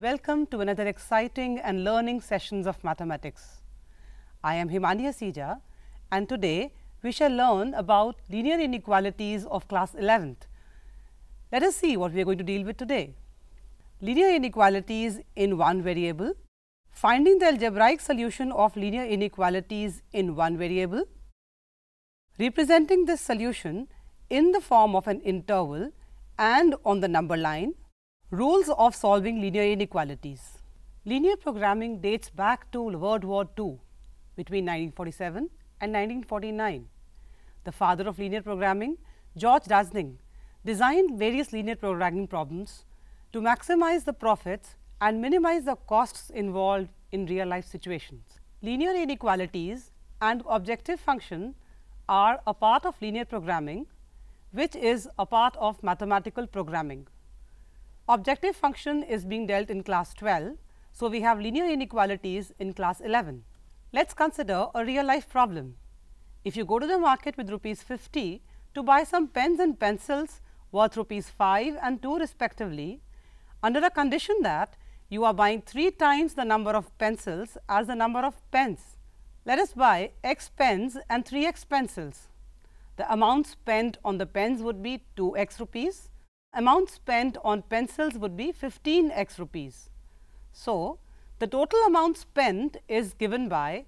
Welcome to another exciting and learning sessions of mathematics. I am Himani Asija, and today we shall learn about linear inequalities of class 11th. Let us see what we are going to deal with today. Linear inequalities in one variable, finding the algebraic solution of linear inequalities in one variable, representing this solution in the form of an interval and on the number line, rules of solving linear inequalities. Linear programming dates back to World War II between 1947 and 1949. The father of linear programming, George Dasning, designed various linear programming problems to maximize the profits and minimize the costs involved in real life situations. Linear inequalities and objective function are a part of linear programming, which is a part of mathematical programming. Objective function is being dealt in class 12, so we have linear inequalities in class 11. Let's consider a real life problem. If you go to the market with rupees 50 to buy some pens and pencils worth rupees 5 and 2 respectively, under a condition that you are buying 3 times the number of pencils as the number of pens. Let us buy x pens and 3x pencils. The amount spent on the pens would be 2x rupees. Amount spent on pencils would be 15x rupees. So, the total amount spent is given by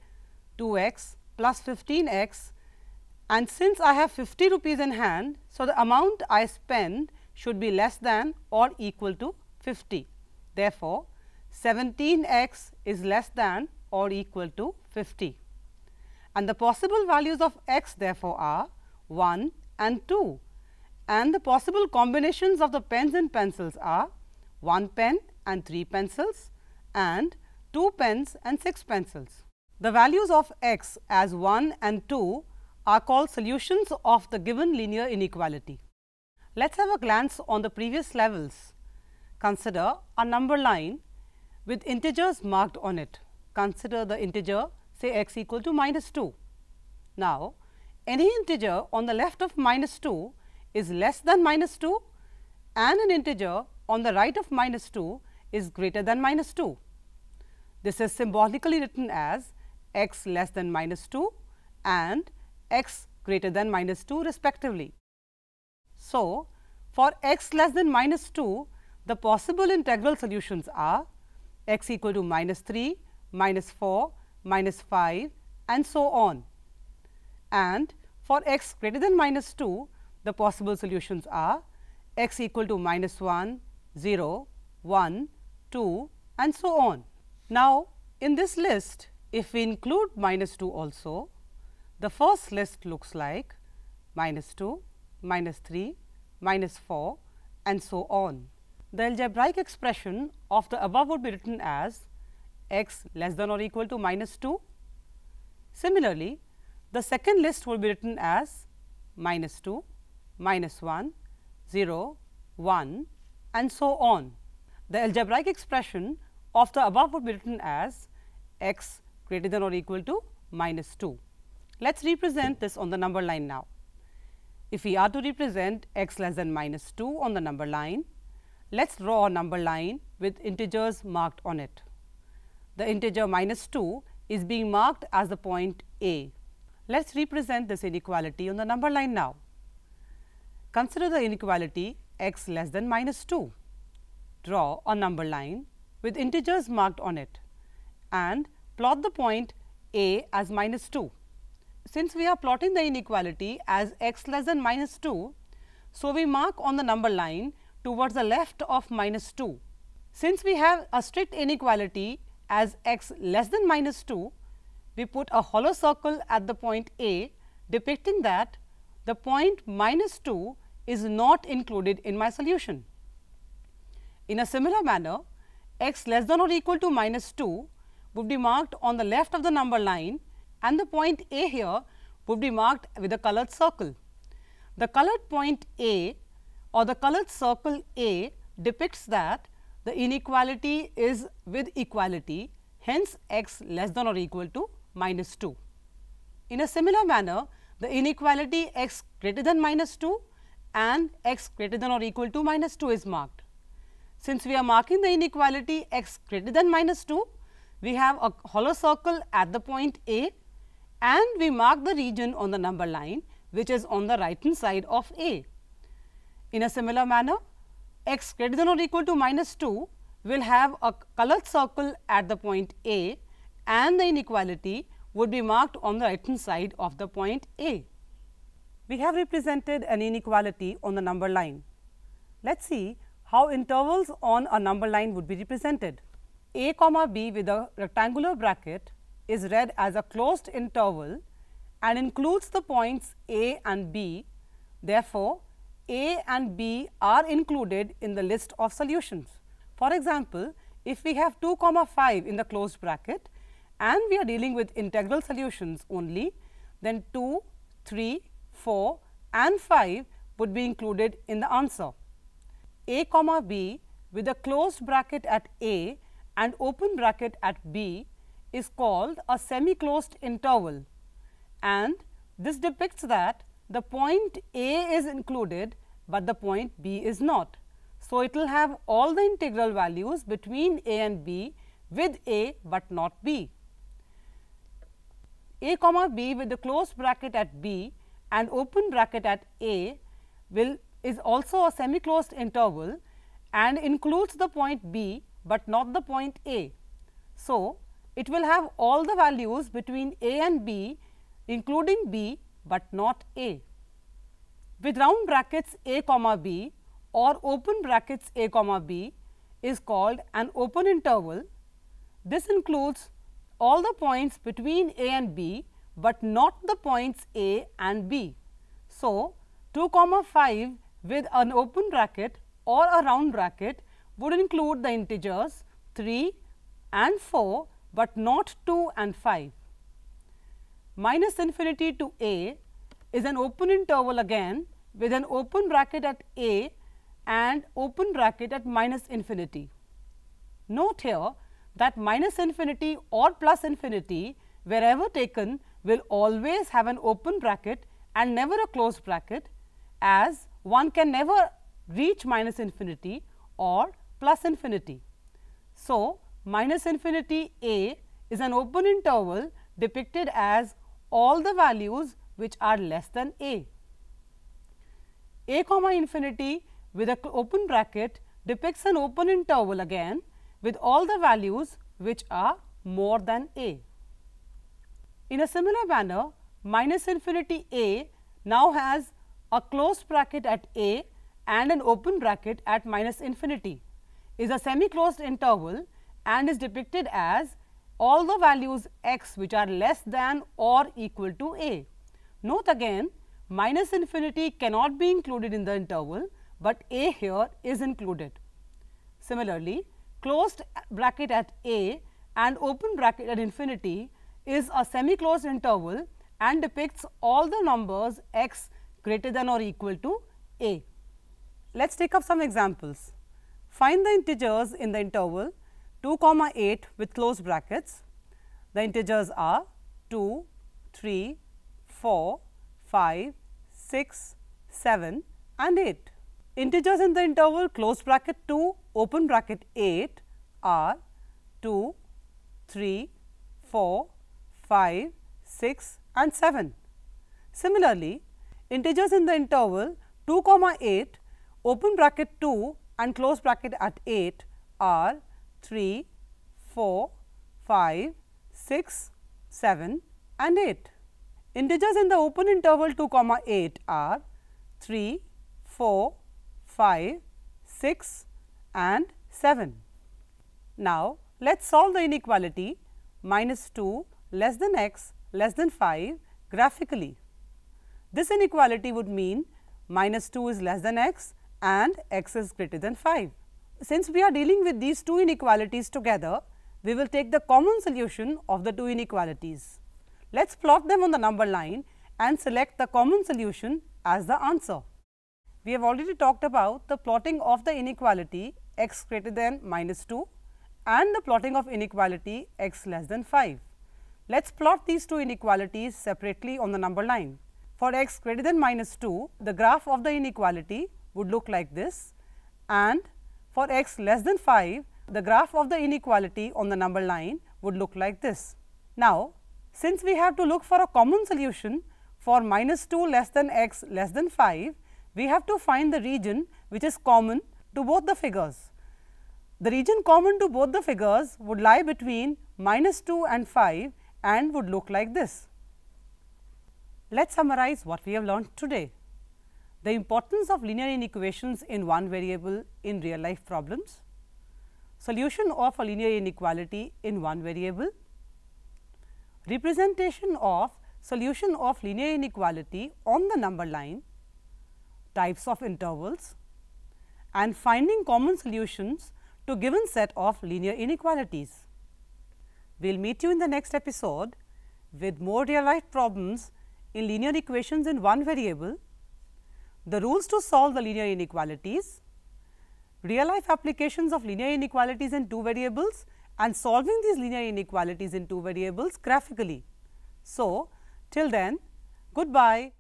2x plus 15x, and since I have 50 rupees in hand, so the amount I spend should be less than or equal to 50. Therefore, 17x is less than or equal to 50, and the possible values of x therefore are 1 and 2. And the possible combinations of the pens and pencils are 1 pen and 3 pencils and 2 pens and 6 pencils. The values of x as 1 and 2 are called solutions of the given linear inequality. Let us have a glance on the previous levels. Consider a number line with integers marked on it. Consider the integer, say x equal to -2. Now, any integer on the left of -2 is less than -2 and an integer on the right of -2 is greater than -2. This is symbolically written as x less than -2 and x greater than -2 respectively. So, for x less than -2, the possible integral solutions are x equal to -3, -4, -5 and so on. And for x greater than -2, the possible solutions are x equal to -1, 0, 1, 2 and so on. Now, in this list, if we include -2 also, the first list looks like -2, -3, -4 and so on. The algebraic expression of the above would be written as x less than or equal to -2. Similarly, the second list will be written as -2, -1, 0, 1 and so on. The algebraic expression of the above would be written as x greater than or equal to -2. Let us represent this on the number line now. If we are to represent x less than -2 on the number line, let us draw a number line with integers marked on it. The integer -2 is being marked as the point A. Let us represent this inequality on the number line now. Consider the inequality x less than -2. Draw a number line with integers marked on it and plot the point A as -2. Since we are plotting the inequality as x less than -2, so we mark on the number line towards the left of -2. Since we have a strict inequality as x less than -2, we put a hollow circle at the point A, depicting that the point -2 is not included in my solution. In a similar manner, x less than or equal to -2 would be marked on the left of the number line and the point A here would be marked with a colored circle. The colored point A or the colored circle A depicts that the inequality is with equality, hence x less than or equal to -2. In a similar manner, the inequality x greater than minus 2 and x greater than or equal to minus 2 is marked. Since we are marking the inequality x greater than minus 2, we have a hollow circle at the point A and we mark the region on the number line which is on the right hand side of A. In a similar manner, x greater than or equal to minus 2 will have a colored circle at the point A and the inequality would be marked on the right hand side of the point A. We have represented an inequality on the number line. Let us see how intervals on a number line would be represented. A comma B with a rectangular bracket is read as a closed interval and includes the points A and B. Therefore, A and B are included in the list of solutions. For example, if we have 2 comma 5 in the closed bracket and we are dealing with integral solutions only, then 2, 3, 4 and 5 would be included in the answer. A comma B with a closed bracket at A and open bracket at B is called a semi-closed interval, and this depicts that the point A is included, but the point B is not. So, it will have all the integral values between A and B with A, but not B. A comma B with the closed bracket at B and open bracket at A is also a semi-closed interval and includes the point B, but not the point A. So, it will have all the values between A and B, including B, but not A. With round brackets A comma B or open brackets A comma B is called an open interval. This includes all the points between A and B, but not the points A and B. So, 2 comma 5 with an open bracket or a round bracket would include the integers 3 and 4, but not 2 and 5. Minus infinity to A is an open interval again with an open bracket at A and open bracket at minus infinity. Note here that minus infinity or plus infinity, wherever taken, will always have an open bracket and never a closed bracket, as one can never reach minus infinity or plus infinity. So, minus infinity A is an open interval depicted as all the values which are less than A. A comma infinity with a open bracket depicts an open interval again with all the values which are more than A. In a similar manner, minus infinity A now has a closed bracket at A and an open bracket at minus infinity, is a semi-closed interval and is depicted as all the values x which are less than or equal to A. Note again, minus infinity cannot be included in the interval, but A here is included. Similarly, closed bracket at A and open bracket at infinity is a semi-closed interval and depicts all the numbers x greater than or equal to A. Let us take up some examples. Find the integers in the interval 2 comma 8 with closed brackets. The integers are 2, 3, 4, 5, 6, 7 and 8. Integers in the interval closed bracket 2 open bracket 8 are 2, 3, 4, 5, 6 and 7. Similarly, integers in the interval 2 comma 8 open bracket 2 and close bracket at 8 are 3, 4, 5, 6, 7 and 8. Integers in the open interval 2 comma 8 are 3, 4, 5, 6 and 7. Now, let us solve the inequality minus 2 less than x less than 5 graphically. This inequality would mean minus 2 is less than x and x is greater than 5. Since we are dealing with these two inequalities together, we will take the common solution of the two inequalities. Let us plot them on the number line and select the common solution as the answer. We have already talked about the plotting of the inequality x greater than minus 2 and the plotting of inequality x less than 5. Let's plot these two inequalities separately on the number line. For x greater than minus 2, the graph of the inequality would look like this, and for x less than 5, the graph of the inequality on the number line would look like this. Now, since we have to look for a common solution for minus 2 less than x less than 5, we have to find the region which is common to both the figures. The region common to both the figures would lie between minus 2 and 5 and would look like this. Let us summarize what we have learned today. The importance of linear inequations in one variable in real life problems, solution of a linear inequality in one variable, representation of solution of linear inequality on the number line, types of intervals, and finding common solutions to given set of linear inequalities. We will meet you in the next episode with more real life problems in linear equations in one variable, the rules to solve the linear inequalities, real life applications of linear inequalities in two variables, and solving these linear inequalities in two variables graphically. So, till then, goodbye.